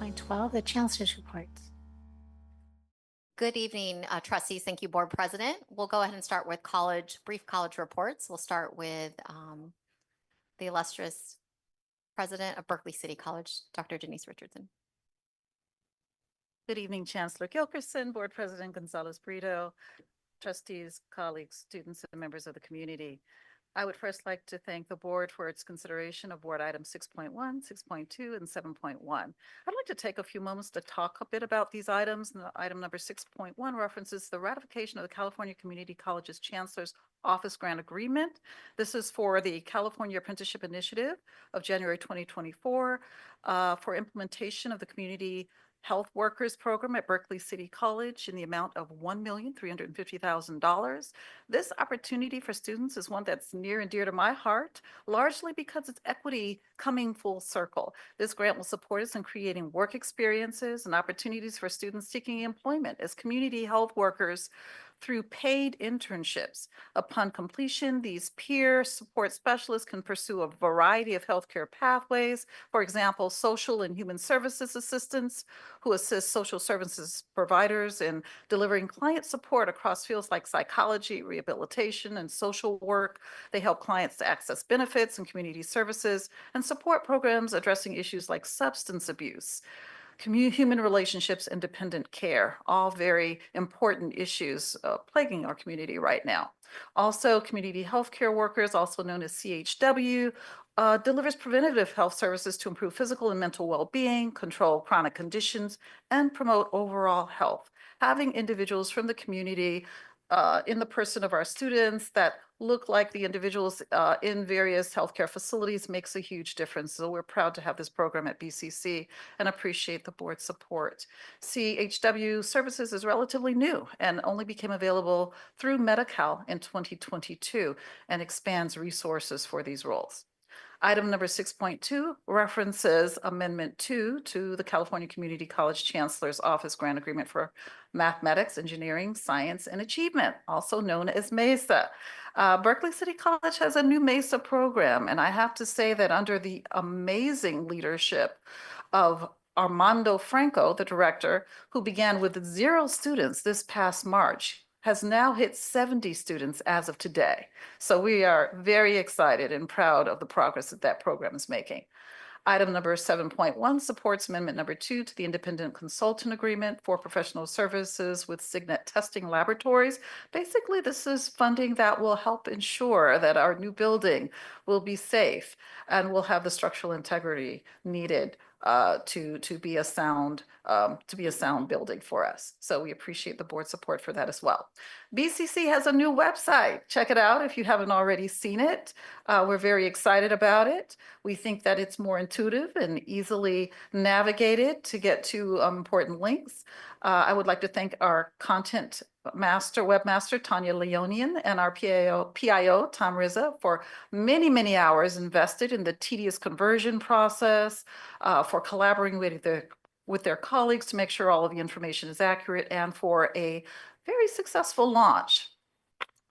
9.12, the Chancellor's report. Good evening, trustees. Thank you, board president. We'll go ahead and start with brief college reports. We'll start with the illustrious president of Berkeley City College, Dr. Denise Richardson. Good evening, Chancellor Gilkerson, board president Gonzalez-Brito, trustees, colleagues, students, and members of the community. I would first like to thank the board for its consideration of board items 6.1, 6.2, and 7.1. I'd like to take a few moments to talk a bit about these items. Item number 6.1 references the ratification of the California Community Colleges Chancellor's Office Grant Agreement. This is for the California Apprenticeship Initiative of January 2024 for implementation of the Community Health Workers Program at Berkeley City College in the amount of $1,350,000. This opportunity for students is one that's near and dear to my heart, largely because it's equity coming full circle. This grant will support us in creating work experiences and opportunities for students seeking employment as community health workers through paid internships. Upon completion, these peer support specialists can pursue a variety of healthcare pathways. For example, social and human services assistants who assist social services providers in delivering client support across fields like psychology, rehabilitation, and social work. They help clients to access benefits and community services and support programs addressing issues like substance abuse, human relationships, and dependent care, all very important issues plaguing our community right now. Also, community healthcare workers, also known as CHW, delivers preventative health services to improve physical and mental well-being, control chronic conditions, and promote overall health. Having individuals from the community in the person of our students that look like the individuals in various healthcare facilities makes a huge difference. So we're proud to have this program at BCC and appreciate the board's support. CHW services is relatively new and only became available through Medi-Cal in 2022 and expands resources for these roles. Item number 6.2 references Amendment 2 to the California Community College Chancellor's Office Grant Agreement for Mathematics, Engineering, Science, and Achievement, also known as MESA. Berkeley City College has a new MESA program, and I have to say that under the amazing leadership of Armando Franco, the director, who began with 0 students this past March, has now hit 70 students as of today. So we are very excited and proud of the progress that that program is making. Item number 7.1 supports amendment number 2 to the independent consultant agreement for professional services with Signet Testing Laboratories. Basically, this is funding that will help ensure that our new building will be safe and will have the structural integrity needed to be a sound building for us. So we appreciate the board support for that as well. BCC has a new website. Check it out if you haven't already seen it. We're very excited about it. We think that it's more intuitive and easily navigated to get to important links. I would like to thank our content webmaster, Tanya Leonian, and our PIO, Tom Rizza, for many, many hours invested in the tedious conversion process, for collaborating with their colleagues to make sure all of the information is accurate, and for a very successful launch.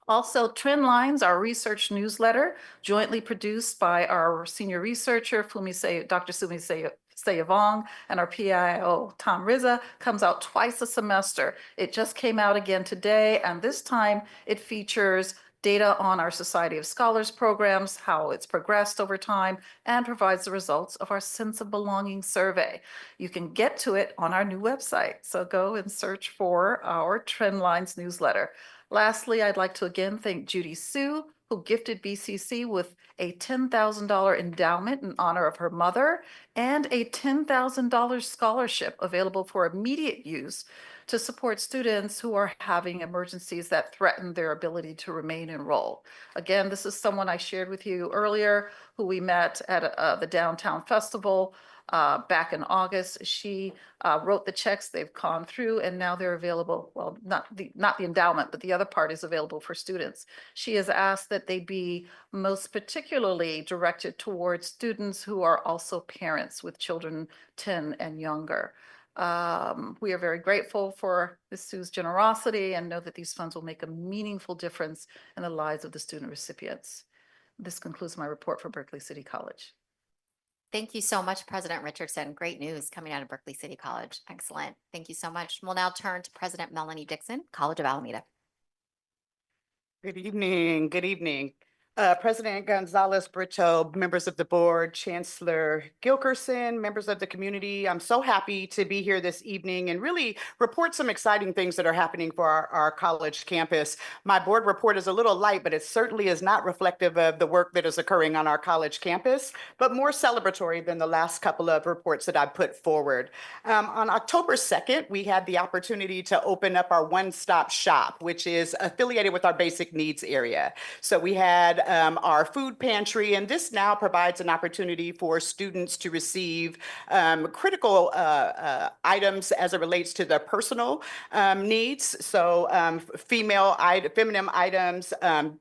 Also, Trend Lines, our research newsletter, jointly produced by our senior researcher, Dr. Sumi Sayavong, and our PIO, Tom Rizza, comes out twice a semester. It just came out again today, and this time it features data on our Society of Scholars programs, how it's progressed over time, and provides the results of our Sense of Belonging survey. You can get to it on our new website, so go and search for our Trend Lines newsletter. Lastly, I'd like to again thank Judy Sue, who gifted BCC with a $10,000 endowment in honor of her mother and a $10,000 scholarship available for immediate use to support students who are having emergencies that threaten their ability to remain enrolled. Again, this is someone I shared with you earlier who we met at the Downtown Festival back in August. She wrote the checks, they've gone through, and now they're available. Well, not the endowment, but the other part is available for students. She has asked that they be most particularly directed towards students who are also parents with children 10 and younger. We are very grateful for Ms. Sue's generosity and know that these funds will make a meaningful difference in the lives of the student recipients. This concludes my report for Berkeley City College. Thank you so much, President Richardson. Great news coming out of Berkeley City College. Excellent. Thank you so much. We'll now turn to President Melanie Dixon, College of Alameda. Good evening. Good evening. President Gonzalez Brito, members of the board, Chancellor Gilkerson, members of the community. I'm so happy to be here this evening and really report some exciting things that are happening for our college campus. My board report is a little light, but it certainly is not reflective of the work that is occurring on our college campus, but more celebratory than the last couple of reports that I put forward. On October 2nd, we had the opportunity to open up our one-stop shop, which is affiliated with our basic needs area. So we had our food pantry, and this now provides an opportunity for students to receive critical items as it relates to their personal needs. So feminine items,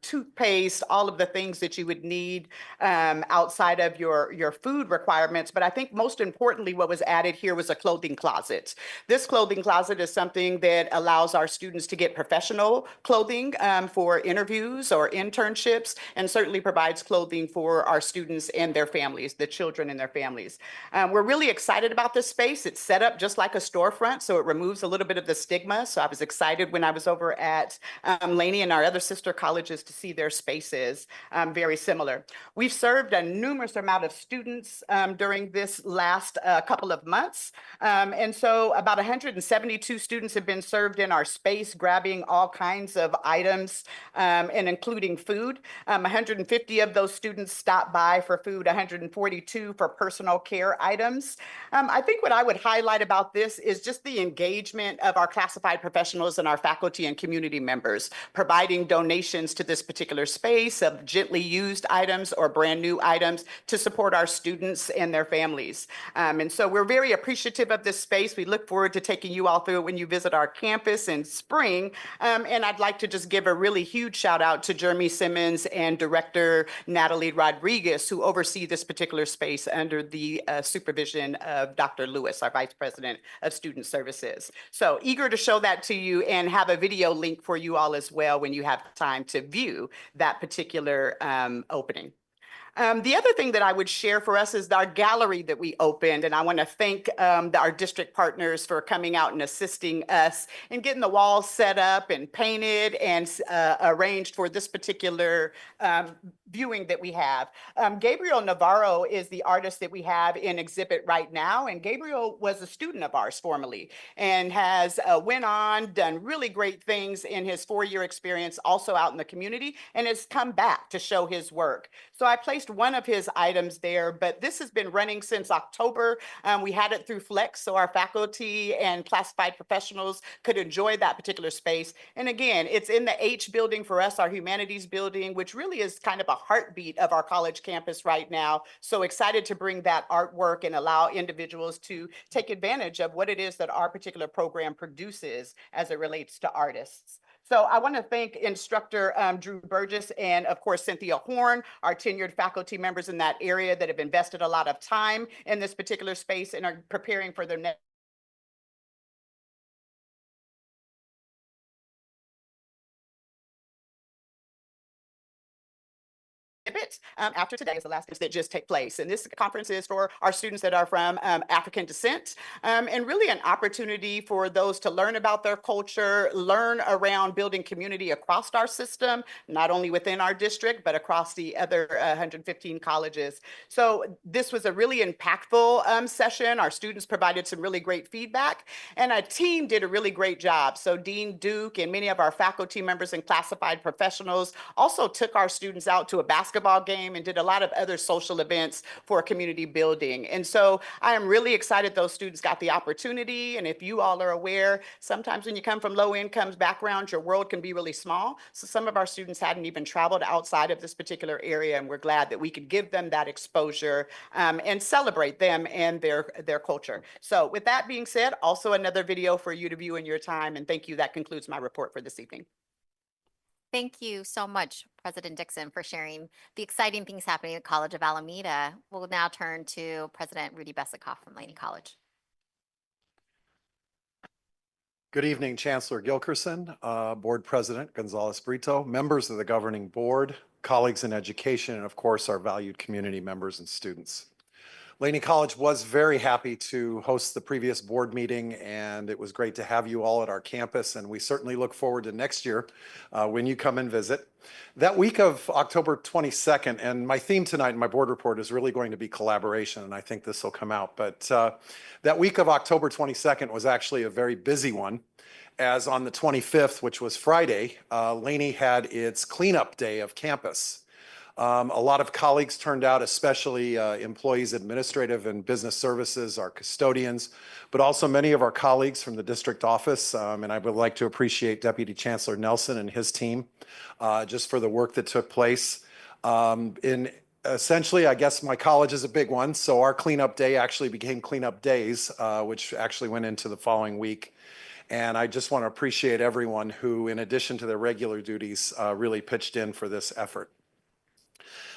toothpaste, all of the things that you would need outside of your food requirements. But I think most importantly, what was added here was a clothing closet. This clothing closet is something that allows our students to get professional clothing for interviews or internships, and certainly provides clothing for our students and their families, the children and their families. We're really excited about this space. It's set up just like a storefront, so it removes a little bit of the stigma. So I was excited when I was over at Laney and our other sister colleges to see their spaces very similar. We've served a numerous amount of students during this last couple of months. And so about 172 students have been served in our space, grabbing all kinds of items and including food. 150 of those students stopped by for food, 142 for personal care items. I think what I would highlight about this is just the engagement of our classified professionals and our faculty and community members, providing donations to this particular space of gently used items or brand new items to support our students and their families. And so we're very appreciative of this space. We look forward to taking you all through it when you visit our campus in spring. And I'd like to just give a really huge shout out to Jeremy Simmons and Director Natalie Rodriguez, who oversee this particular space under the supervision of Dr. Lewis, our Vice President of Student Services. So eager to show that to you and have a video link for you all as well when you have time to view that particular opening. The other thing that I would share for us is our gallery that we opened, and I want to thank our district partners for coming out and assisting us in getting the walls set up and painted and arranged for this particular viewing that we have. Gabriel Navarro is the artist that we have in exhibit right now, and Gabriel was a student of ours formerly and has went on, done really great things in his 4-year experience also out in the community, and has come back to show his work. So I placed one of his items there, but this has been running since October. We had it through Flex, so our faculty and classified professionals could enjoy that particular space. And again, it's in the H building for us, our humanities building, which really is kind of a heartbeat of our college campus right now. So excited to bring that artwork and allow individuals to take advantage of what it is that our particular program produces as it relates to artists. So I want to thank instructor Drew Burgess and, of course, Cynthia Horn, our tenured faculty members in that area that have invested a lot of time in this particular space and are preparing for their next after today is the last that just take place. And this conference is for our students that are from African descent, and really an opportunity for those to learn about their culture, learn around building community across our system, not only within our district, but across the other 115 colleges. So this was a really impactful session. Our students provided some really great feedback, and our team did a really great job. So Dean Duke and many of our faculty members and classified professionals also took our students out to a basketball game and did a lot of other social events for community building. And so I am really excited those students got the opportunity. And if you all are aware, sometimes when you come from low income backgrounds, your world can be really small. So some of our students hadn't even traveled outside of this particular area, and we're glad that we could give them that exposure and celebrate them and their culture. So with that being said, also another video for you to view in your time. And thank you. That concludes my report for this evening. Thank you so much, President Dixon, for sharing the exciting things happening at College of Alameda. We'll now turn to President Rudy Besikof from Laney College. Good evening, Chancellor Gilkerson, Board President Gonzalez Brito, members of the governing board, colleagues in education, and of course, our valued community members and students. Laney College was very happy to host the previous board meeting, and it was great to have you all at our campus, and we certainly look forward to next year when you come and visit. That week of October 22nd, and my theme tonight in my board report is really going to be collaboration, and I think this will come out, but that week of October 22nd was actually a very busy one, as on the 25th, which was Friday, Laney had its cleanup day of campus. A lot of colleagues turned out, especially employees, administrative and business services, our custodians, but also many of our colleagues from the district office. And I would like to appreciate Deputy Chancellor Nelson and his team just for the work that took place. Essentially, I guess my college is a big one, so our cleanup day actually became cleanup days, which actually went into the following week. And I just want to appreciate everyone who, in addition to their regular duties, really pitched in for this effort.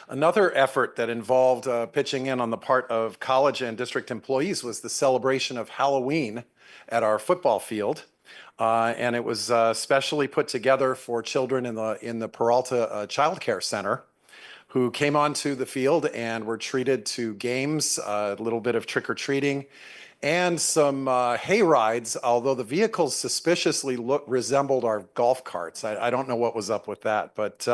Another effort that involved pitching in on the part of college and district employees was the celebration of Halloween at our football field. And it was specially put together for children in the Peralta Child Care Center, who came onto the field and were treated to games, a little bit of trick-or-treating, and some hay rides, although the vehicles suspiciously resembled our golf carts. I don't know what was up with that, but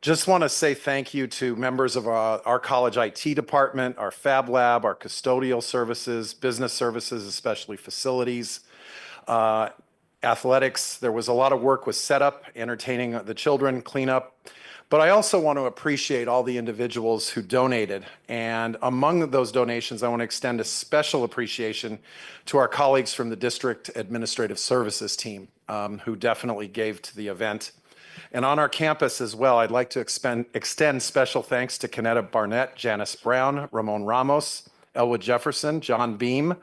just want to say thank you to members of our college IT department, our Fab Lab, our custodial services, business services, especially facilities, athletics. There was a lot of work with setup, entertaining the children, cleanup. But I also want to appreciate all the individuals who donated. And among those donations, I want to extend a special appreciation to our colleagues from the District Administrative Services team, who definitely gave to the event. And on our campus as well, I'd like to extend special thanks to Kanetta Barnett, Janice Brown, Ramon Ramos, Elwood Jefferson, John Beam,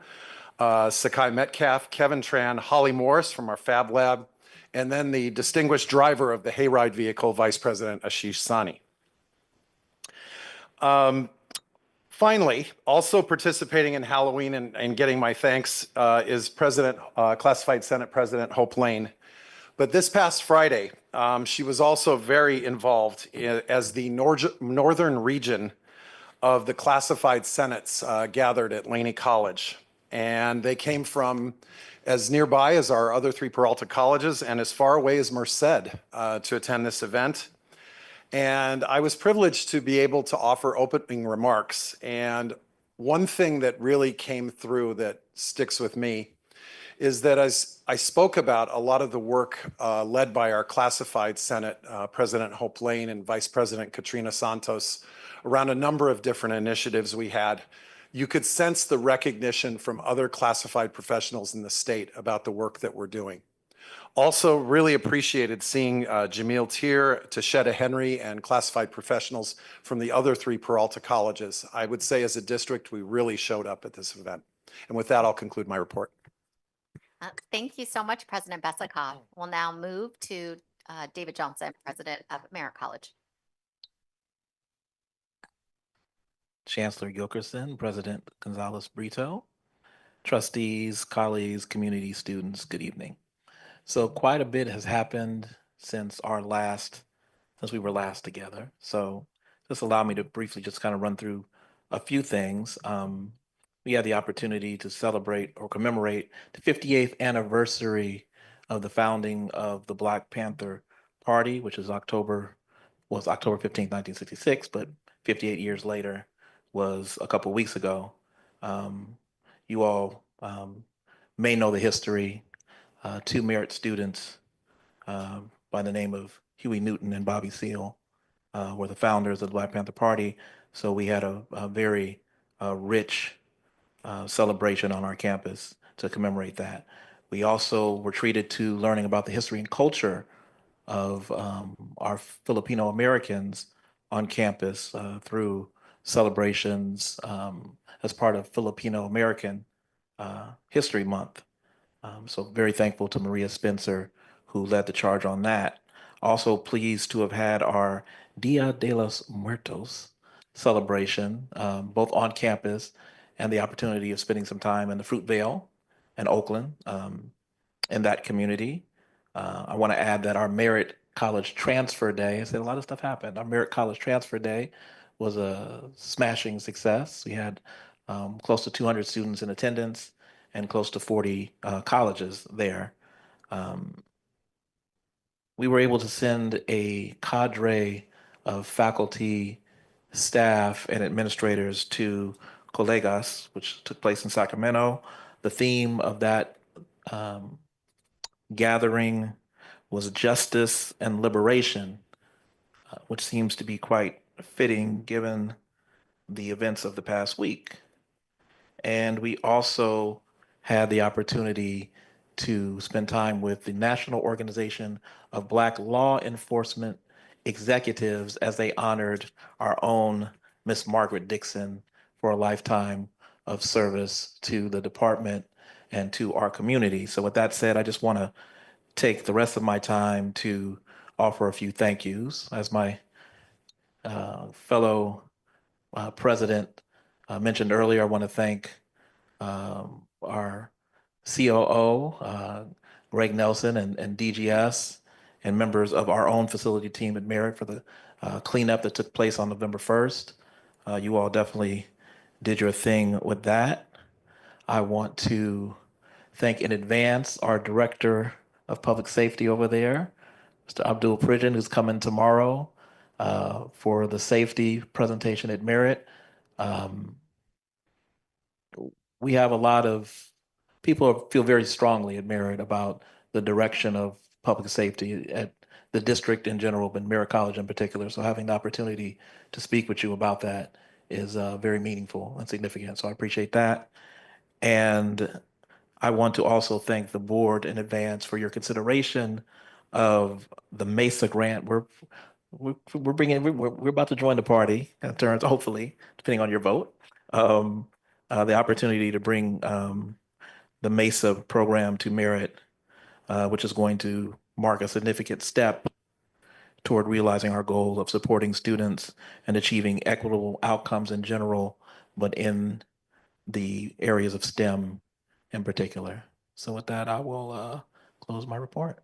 Sakai Metcalf, Kevin Tran, Holly Morris from our Fab Lab, and then the distinguished driver of the hayride vehicle, Vice President Ashish Sani. Finally, also participating in Halloween and getting my thanks is Classified Senate President Hope Lane. But this past Friday, she was also very involved as the northern region of the classified senates gathered at Laney College. And they came from as nearby as our other three Peralta colleges and as far away as Merced to attend this event. And I was privileged to be able to offer opening remarks. And one thing that really came through that sticks with me is that as I spoke about a lot of the work led by our classified Senate, President Hope Lane and Vice President Katrina Santos, around a number of different initiatives we had, you could sense the recognition from other classified professionals in the state about the work that we're doing. Also really appreciated seeing Jamil Tier, Tashetta Henry, and classified professionals from the other three Peralta colleges. I would say as a district, we really showed up at this event. And with that, I'll conclude my report. Thank you so much, President Besikof. We'll now move to David Johnson, President of Merritt College. Chancellor Gilkerson, President Gonzalez-Brito, trustees, colleagues, community students, good evening. So quite a bit has happened since we were last together. So just allow me to briefly just kind of run through a few things. We had the opportunity to celebrate or commemorate the 58th anniversary of the founding of the Black Panther Party, which is October 15th, 1966, but 58 years later was a couple weeks ago. You all may know the history. Two Merritt students by the name of Huey Newton and Bobby Seale were the founders of the Black Panther Party. So we had a very rich celebration on our campus to commemorate that. We also were treated to learning about the history and culture of our Filipino Americans on campus through celebrations as part of Filipino American History Month. So very thankful to Maria Spencer, who led the charge on that. Also pleased to have had our Dia de los Muertos celebration, both on campus and the opportunity of spending some time in the Fruitvale and Oakland in that community. I want to add that our Merritt College Transfer Day, I said a lot of stuff happened. Our Merritt College Transfer Day was a smashing success. We had close to 200 students in attendance and close to 40 colleges there. We were able to send a cadre of faculty, staff, and administrators to Colegas, which took place in Sacramento. The theme of that gathering was justice and liberation, which seems to be quite fitting given the events of the past week. And we also had the opportunity to spend time with the National Organization of Black Law Enforcement Executives as they honored our own Miss Margaret Dixon for a lifetime of service to the department and to our community. So with that said, I just want to take the rest of my time to offer a few thank yous. As my fellow president mentioned earlier, I want to thank our COO, Greg Nelson, and DGS, and members of our own facility team at Merritt for the cleanup that took place on November 1st. You all definitely did your thing with that. I want to thank in advance our Director of Public Safety over there, Mr. Abdul Pridgen, who's coming tomorrow for the safety presentation at Merritt. We have a lot of people feel very strongly at Merritt about the direction of public safety at the district in general, but Merritt College in particular. So having the opportunity to speak with you about that is very meaningful and significant. So I appreciate that. And I want to also thank the board in advance for your consideration of the MESA grant. We're about to join the party in terms, hopefully, depending on your vote. The opportunity to bring the MESA program to Merritt, which is going to mark a significant step toward realizing our goal of supporting students and achieving equitable outcomes in general, but in the areas of STEM in particular. So with that, I will close my report.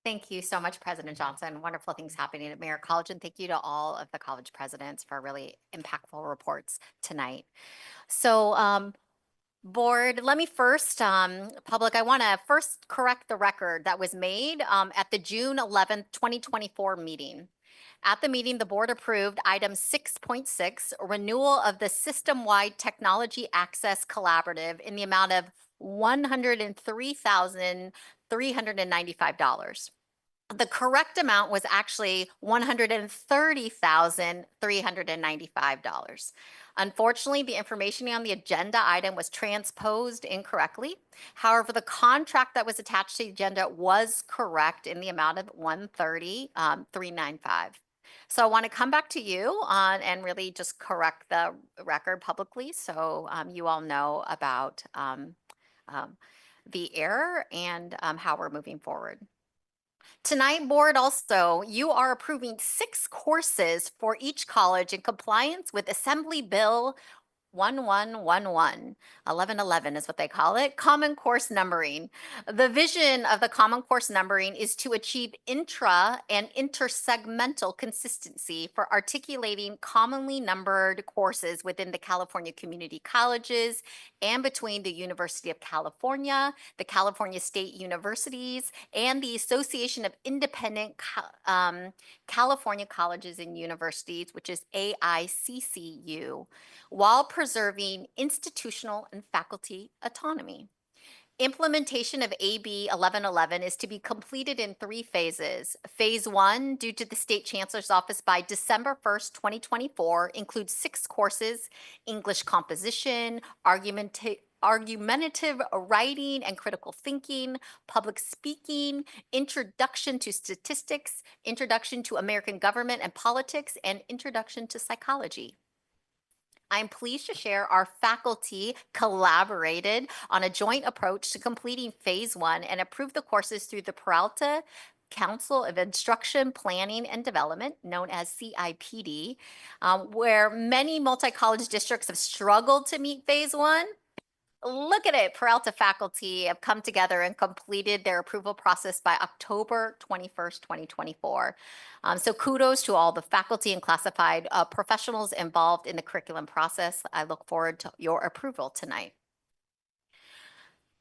Thank you so much, President Johnson. Wonderful things happening at Merritt College, and thank you to all of the college presidents for really impactful reports tonight. So, board, let me first, public, I want to first correct the record that was made at the June 11th, 2024 meeting. At the meeting, the board approved item 6.6, renewal of the system-wide technology access collaborative in the amount of $103,395. The correct amount was actually $130,395. Unfortunately, the information on the agenda item was transposed incorrectly. However, the contract that was attached to the agenda was correct in the amount of $130,395. So I want to come back to you and really just correct the record publicly so you all know about the error and how we're moving forward. Tonight, board, also, you are approving 6 courses for each college in compliance with Assembly Bill 1111 is what they call it, common course numbering. The vision of the common course numbering is to achieve intra and intersegmental consistency for articulating commonly numbered courses within the California community colleges and between the University of California, the California State Universities, and the Association of Independent California Colleges and Universities, which is AICCU, while preserving institutional and faculty autonomy. Implementation of AB 1111 is to be completed in 3 phases. Phase 1, due to the State Chancellor's Office by December 1st, 2024, includes 6 courses: English composition, argumentative writing and critical thinking, public speaking, introduction to statistics, introduction to American government and politics, and introduction to psychology. I'm pleased to share our faculty collaborated on a joint approach to completing phase 1 and approved the courses through the Peralta Council of Instruction, Planning, and Development, known as CIPD, where many multi-college districts have struggled to meet phase 1. Look at it. Peralta faculty have come together and completed their approval process by October 21st, 2024. So kudos to all the faculty and classified professionals involved in the curriculum process. I look forward to your approval tonight.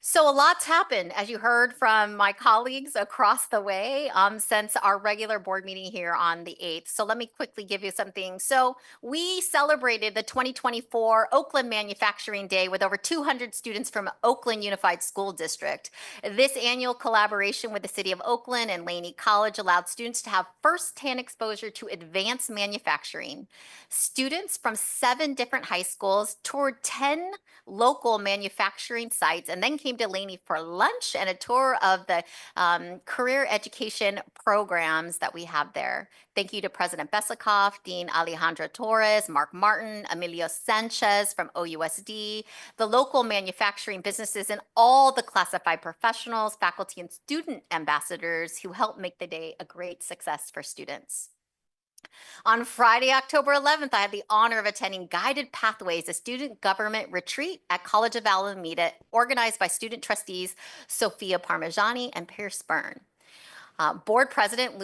So a lot's happened, as you heard from my colleagues across the way, since our regular board meeting here on the 8th. So let me quickly give you something. So we celebrated the 2024 Oakland Manufacturing Day with over 200 students from Oakland Unified School District. This annual collaboration with the City of Oakland and Laney College allowed students to have firsthand exposure to advanced manufacturing. Students from 7 different high schools toured 10 local manufacturing sites and then came to Laney for lunch and a tour of the career education programs that we have there. Thank you to President Besikof, Dean Alejandra Torres, Mark Martin, Emilio Sanchez from OUSD, the local manufacturing businesses, and all the classified professionals, faculty, and student ambassadors who helped make the day a great success for students. On Friday, October 11th, I had the honor of attending Guided Pathways, a student government retreat at College of Alameda, organized by student trustees Sophia Parmigiani and Pierce Byrne. Board President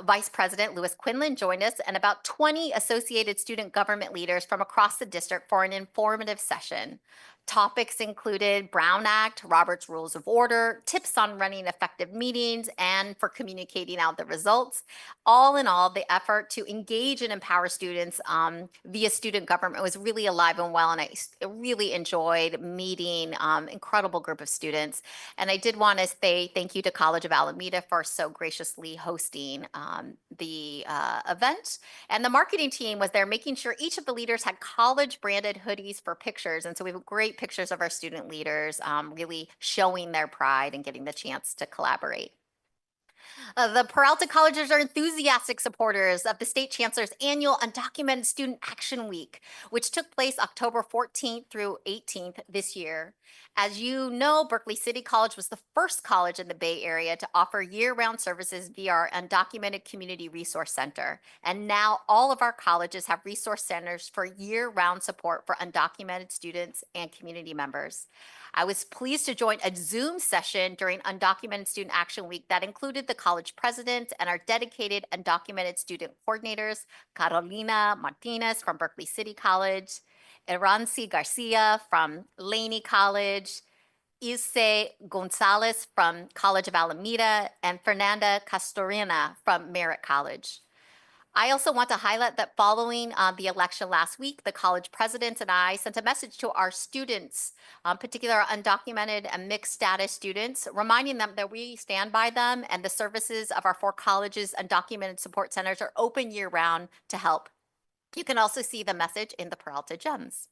Vice President Lewis Quinlan joined us and about 20 associated student government leaders from across the district for an informative session. Topics included Brown Act, Robert's Rules of Order, tips on running effective meetings, and for communicating out the results. All in all, the effort to engage and empower students via student government was really alive and well, and I really enjoyed meeting incredible group of students. And I did want to say thank you to College of Alameda for so graciously hosting the event. And the marketing team was there making sure each of the leaders had college branded hoodies for pictures. And so we have great pictures of our student leaders really showing their pride and getting the chance to collaborate. The Peralta Colleges are enthusiastic supporters of the State Chancellor's annual Undocumented Student Action Week, which took place October 14th through 18th this year. As you know, Berkeley City College was the first college in the Bay Area to offer year-round services via our Undocumented Community Resource Center. And now all of our colleges have resource centers for year-round support for undocumented students and community members. I was pleased to join a Zoom session during Undocumented Student Action Week that included the college president and our dedicated undocumented student coordinators, Carolina Martinez from Berkeley City College, Eranci Garcia from Laney College, Ilse Gonzalez from College of Alameda, and Fernanda Castorena from Merritt College. I also want to highlight that following the election last week, the college president and I sent a message to our students, particularly undocumented and mixed status students, reminding them that we stand by them and the services of our 4 colleges' undocumented support centers are open year round to help. You can also see the message in the Peralta Gems.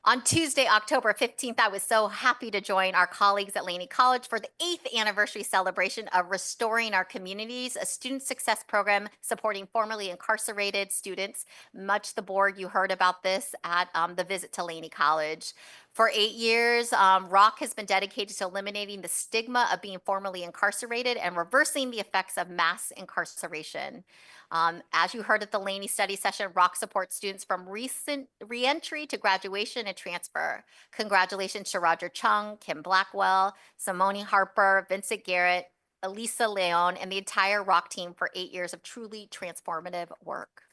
On Tuesday, October 15th, I was so happy to join our colleagues at Laney College for the 8th anniversary celebration of Restoring Our Communities, a student success program supporting formerly incarcerated students. Much the board, you heard about this at the visit to Laney College. For 8 years, ROC has been dedicated to eliminating the stigma of being formerly incarcerated and reversing the effects of mass incarceration. As you heard at the Laney study session, ROC supports students from recent reentry to graduation and transfer. Congratulations to Roger Chung, Kim Blackwell, Simone Harper, Vincent Garrett, Elisa Leon, and the entire ROC team for 8 years of truly transformative work.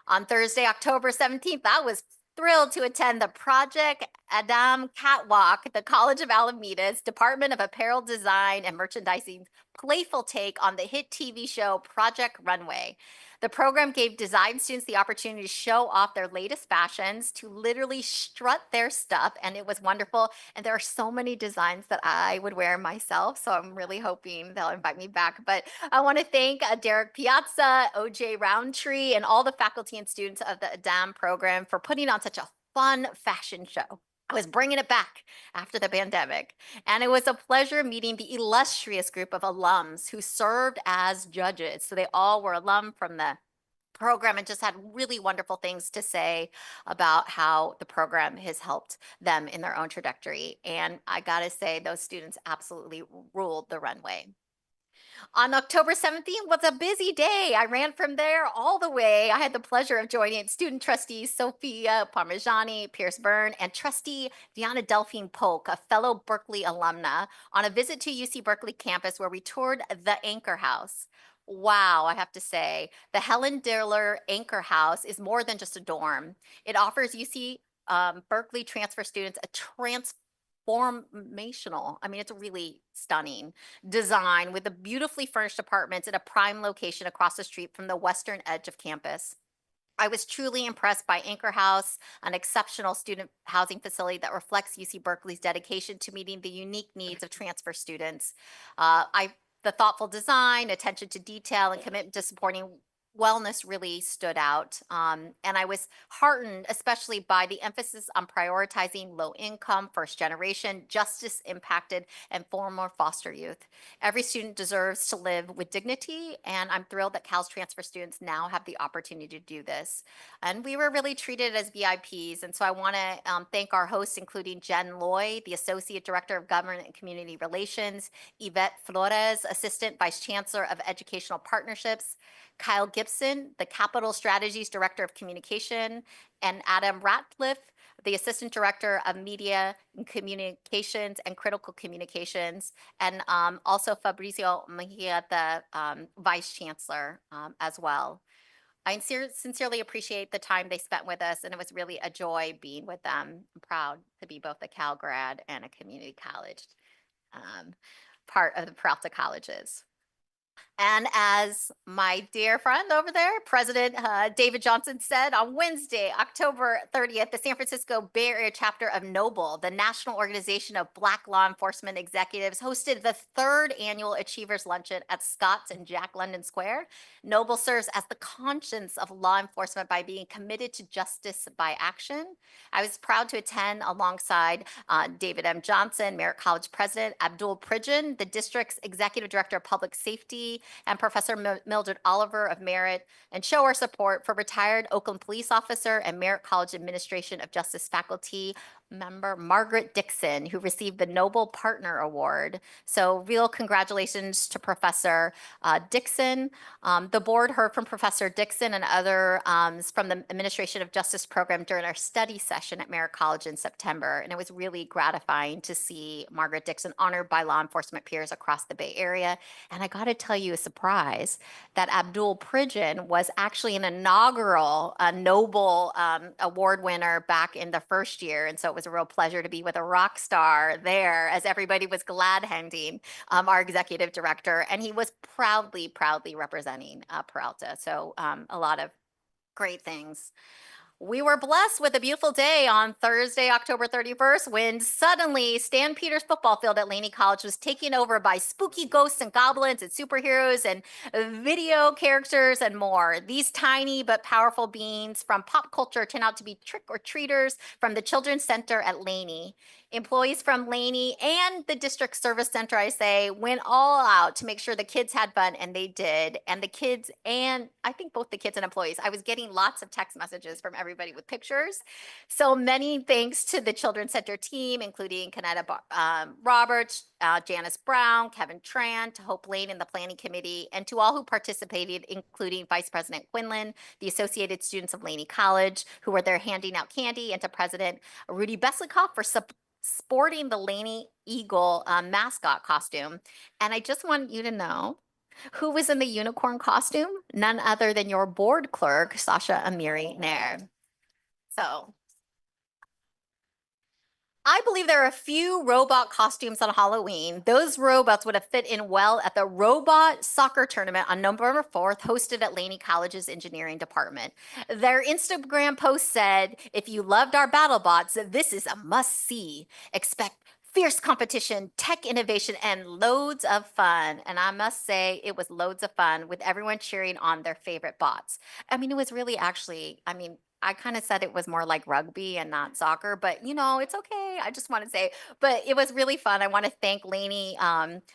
On Thursday, October 17th, I was thrilled to attend the Project Adam Catwalk, the College of Alameda's Department of Apparel Design and Merchandising's playful take on the hit TV show Project Runway. The program gave design students the opportunity to show off their latest fashions, to literally strut their stuff, and it was wonderful. And there are so many designs that I would wear myself, so I'm really hoping they'll invite me back. But I want to thank Derek Piazza, OJ Roundtree, and all the faculty and students of the ADAM program for putting on such a fun fashion show. I was bringing it back after the pandemic. And it was a pleasure meeting the illustrious group of alums who served as judges. So they all were alum from the program and just had really wonderful things to say about how the program has helped them in their own trajectory. And I gotta say, those students absolutely ruled the runway. On October 17th was a busy day. I ran from there all the way. I had the pleasure of joining student trustees Sophia Parmigiani, Pierce Byrne, and trustee Deanna Delphine Polk, a fellow Berkeley alumna, on a visit to UC Berkeley campus where we toured the Anchor House. Wow, I have to say, the Helen Diller Anchor House is more than just a dorm. It offers UC Berkeley transfer students a transformational, I mean, it's really stunning design with the beautifully furnished apartments in a prime location across the street from the western edge of campus. I was truly impressed by Anchor House, an exceptional student housing facility that reflects UC Berkeley's dedication to meeting the unique needs of transfer students. The thoughtful design, attention to detail, and commitment to supporting wellness really stood out. And I was heartened, especially by the emphasis on prioritizing low income, first generation, justice impacted, and former foster youth. Every student deserves to live with dignity, and I'm thrilled that Cal's transfer students now have the opportunity to do this. And we were really treated as VIPs. And so I want to thank our hosts, including Jen Loy, the Associate Director of Government and Community Relations, Yvette Flores, Assistant Vice Chancellor of Educational Partnerships, Kyle Gibson, the Capital Strategies Director of Communication, and Adam Ratcliffe, the Assistant Director of Media and Communications and Critical Communications, and also Fabrizio Mejia, the Vice Chancellor as well. I sincerely appreciate the time they spent with us, and it was really a joy being with them. I'm proud to be both a Cal grad and a community college part of the Peralta Colleges. And as my dear friend over there, President David Johnson said on Wednesday, October 30th, the San Francisco Bay Area chapter of Noble, the National Organization of Black Law Enforcement Executives, hosted the 3rd annual Achievers Luncheon at Scott's in Jack London Square. Noble serves as the conscience of law enforcement by being committed to justice by action. I was proud to attend alongside David M. Johnson, Merritt College President Abdul Pridgen, the district's Executive Director of Public Safety, and Professor Mildred Oliver of Merritt, and show our support for retired Oakland police officer and Merritt College Administration of Justice faculty member Margaret Dixon, who received the Noble Partner Award. So real congratulations to Professor Dixon. The board heard from Professor Dixon and others from the Administration of Justice program during our study session at Merritt College in September. And it was really gratifying to see Margaret Dixon honored by law enforcement peers across the Bay Area. And I got to tell you a surprise that Abdul Pridgen was actually an inaugural Noble Award winner back in the first year. And so it was a real pleasure to be with a rock star there as everybody was glad-handing our executive director. And he was proudly representing Peralta. So a lot of great things. We were blessed with a beautiful day on Thursday, October 31st, when suddenly Stan Peters football field at Laney College was taken over by spooky ghosts and goblins and superheroes and video characters and more. These tiny but powerful beings from pop culture turned out to be trick-or-treaters from the Children's Center at Laney. Employees from Laney and the district service center, I say, went all out to make sure the kids had fun, and they did. And the kids, and I think both the kids and employees, I was getting lots of text messages from everybody with pictures. So many thanks to the Children's Center team, including Kanetta Roberts, Janice Brown, Kevin Tran, to Hope Lane and the planning committee, and to all who participated, including Vice President Quinlan, the Associated Students of Laney College, who were there handing out candy, and to President Rudy Besikof for sporting the Laney Eagle mascot costume. And I just want you to know who was in the unicorn costume? None other than your board clerk, Sasha Amiri Nair. So I believe there are a few robot costumes on Halloween. Those robots would have fit in well at the robot soccer tournament on November 4th, hosted at Laney College's engineering department. Their Instagram post said, "If you loved our battle bots, this is a must-see. Expect fierce competition, tech innovation, and loads of fun." And I must say, it was loads of fun with everyone cheering on their favorite bots. I mean, it was really actually, I kind of said it was more like rugby and not soccer, but it's okay. I just want to say, but it was really fun. I want to thank Laney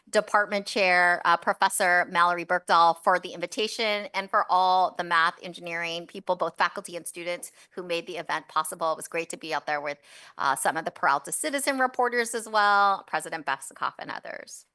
Department Chair, Professor Mallory Berkdahl, for the invitation, and for all the math, engineering people, both faculty and students, who made the event possible. It was great to be out there with some of the Peralta Citizen reporters as well, President Besikof and others.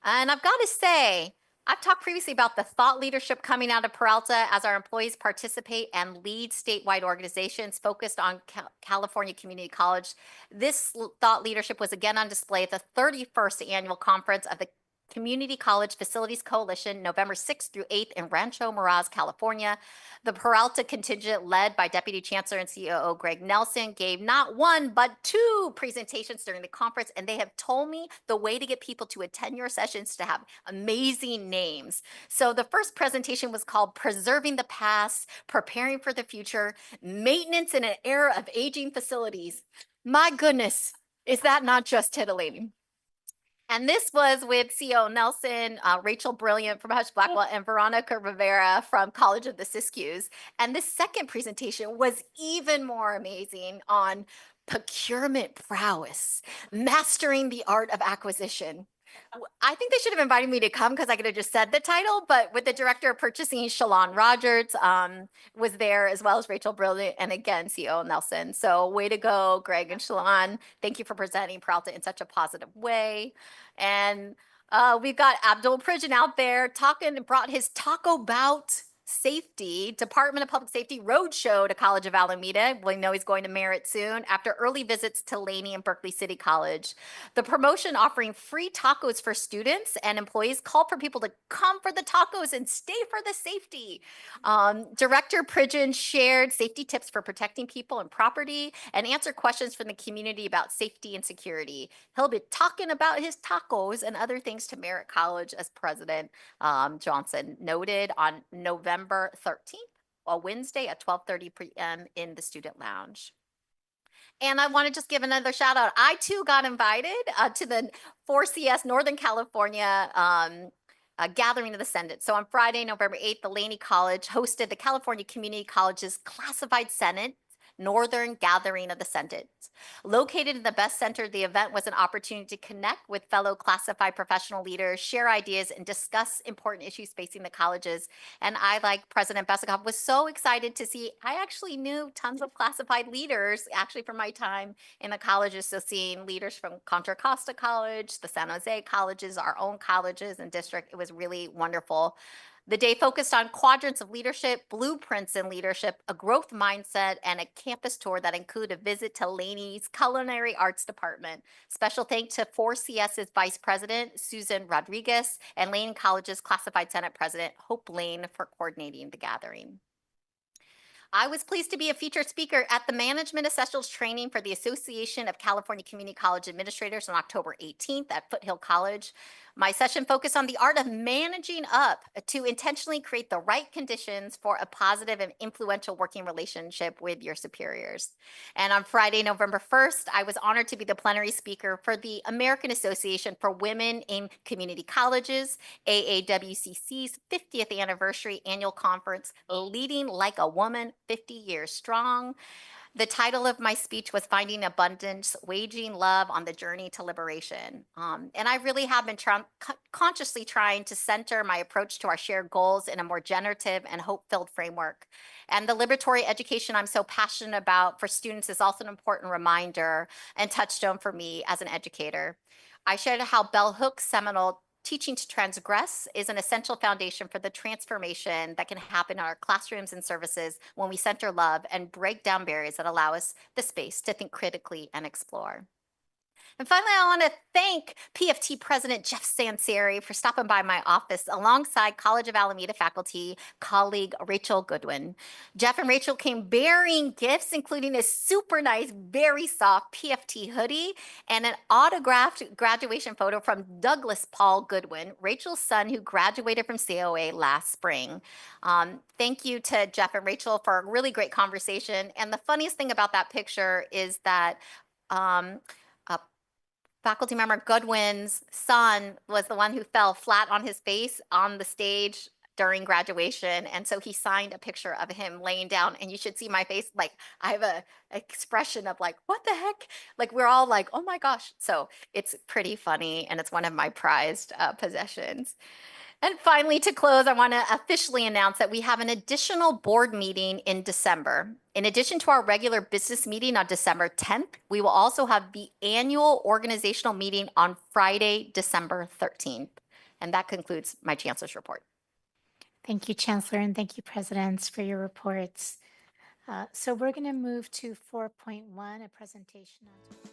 And I've got to say, I've talked previously about the thought leadership coming out of Peralta as our employees participate and lead statewide organizations focused on California Community College. This thought leadership was again on display at the 31st annual conference of the Community College Facilities Coalition, November 6th through 8th in Rancho Mirage, California. The Peralta contingent, led by Deputy Chancellor and COO Greg Nelson, gave not one, but 2 presentations during the conference, and they have told me the way to get people to attend your sessions to have amazing names. So the first presentation was called Preserving the Past, Preparing for the Future, Maintenance in an Era of Aging Facilities. My goodness, is that not just titillating? And this was with CEO Nelson, Rachel Brilliant from Hush Blackwell, and Veronica Rivera from College of the Siskiyous. And this second presentation was even more amazing on procurement prowess, mastering the art of acquisition. I think they should have invited me to come because I could have just said the title, but with the director of purchasing, Shalon Rogers, was there, as well as Rachel Brilliant, and again, CEO Nelson. So way to go, Greg and Shalon. Thank you for presenting Peralta in such a positive way. And we've got Abdul Pridgen out there talking and brought his Taco Bout Safety, Department of Public Safety Roadshow to College of Alameda. We know he's going to Merritt soon after early visits to Laney and Berkeley City College. The promotion offering free tacos for students and employees called for people to come for the tacos and stay for the safety. Director Pridgen shared safety tips for protecting people and property and answered questions from the community about safety and security. He'll be talking about his tacos and other things to Merritt College, as President Johnson noted, on November 13th, a Wednesday at 12:30 p.m. in the student lounge. And I want to just give another shout out. I too got invited to the 4CS Northern California gathering of the Senate. So on Friday, November 8th, the Laney College hosted the California Community College's Classified Senate Northern Gathering of the Senate. Located in the Best Center, the event was an opportunity to connect with fellow classified professional leaders, share ideas, and discuss important issues facing the colleges. And I, like President Besikof, was so excited to see, I actually knew tons of classified leaders, actually from my time in the colleges. So seeing leaders from Contra Costa College, the San Jose colleges, our own colleges and district, it was really wonderful. The day focused on quadrants of leadership, blueprints in leadership, a growth mindset, and a campus tour that included a visit to Laney's Culinary Arts Department. Special thanks to 4CS's Vice President, Susan Rodriguez, and Lane College's Classified Senate President, Hope Lane, for coordinating the gathering. I was pleased to be a featured speaker at the Management Essentials Training for the Association of California Community College Administrators on October 18th at Foothill College. My session focused on the art of managing up to intentionally create the right conditions for a positive and influential working relationship with your superiors. And on Friday, November 1st, I was honored to be the plenary speaker for the American Association for Women in Community Colleges, AAWCC's 50th anniversary annual conference, Leading Like a Woman, 50 Years Strong. The title of my speech was Finding Abundance, Waging Love on the Journey to Liberation. And I really have been consciously trying to center my approach to our shared goals in a more generative and hope-filled framework. And the liberatory education I'm so passionate about for students is also an important reminder and touchstone for me as an educator. I shared how Bell Hook's seminal Teaching to Transgress is an essential foundation for the transformation that can happen in our classrooms and services when we center love and break down barriers that allow us the space to think critically and explore. And finally, I want to thank PFT President Jeff Sanseri for stopping by my office alongside College of Alameda faculty colleague Rachel Goodwin. Jeff and Rachel came bearing gifts, including a super nice, very soft PFT hoodie and an autographed graduation photo from Douglas Paul Goodwin, Rachel's son who graduated from COA last spring. Thank you to Jeff and Rachel for a really great conversation. And the funniest thing about that picture is that faculty member Goodwin's son was the one who fell flat on his face on the stage during graduation. And so he signed a picture of him laying down, and you should see my face. Like, I have a expression of like, what the heck? Like, we're all like, oh my gosh. So it's pretty funny, and it's one of my prized possessions. And finally, to close, I want to officially announce that we have an additional board meeting in December. In addition to our regular business meeting on December 10th, we will also have the annual organizational meeting on Friday, December 13th. And that concludes my Chancellor's report. Thank you, Chancellor, and thank you, Presidents, for your reports. So we're going to move to 4.1, a presentation on.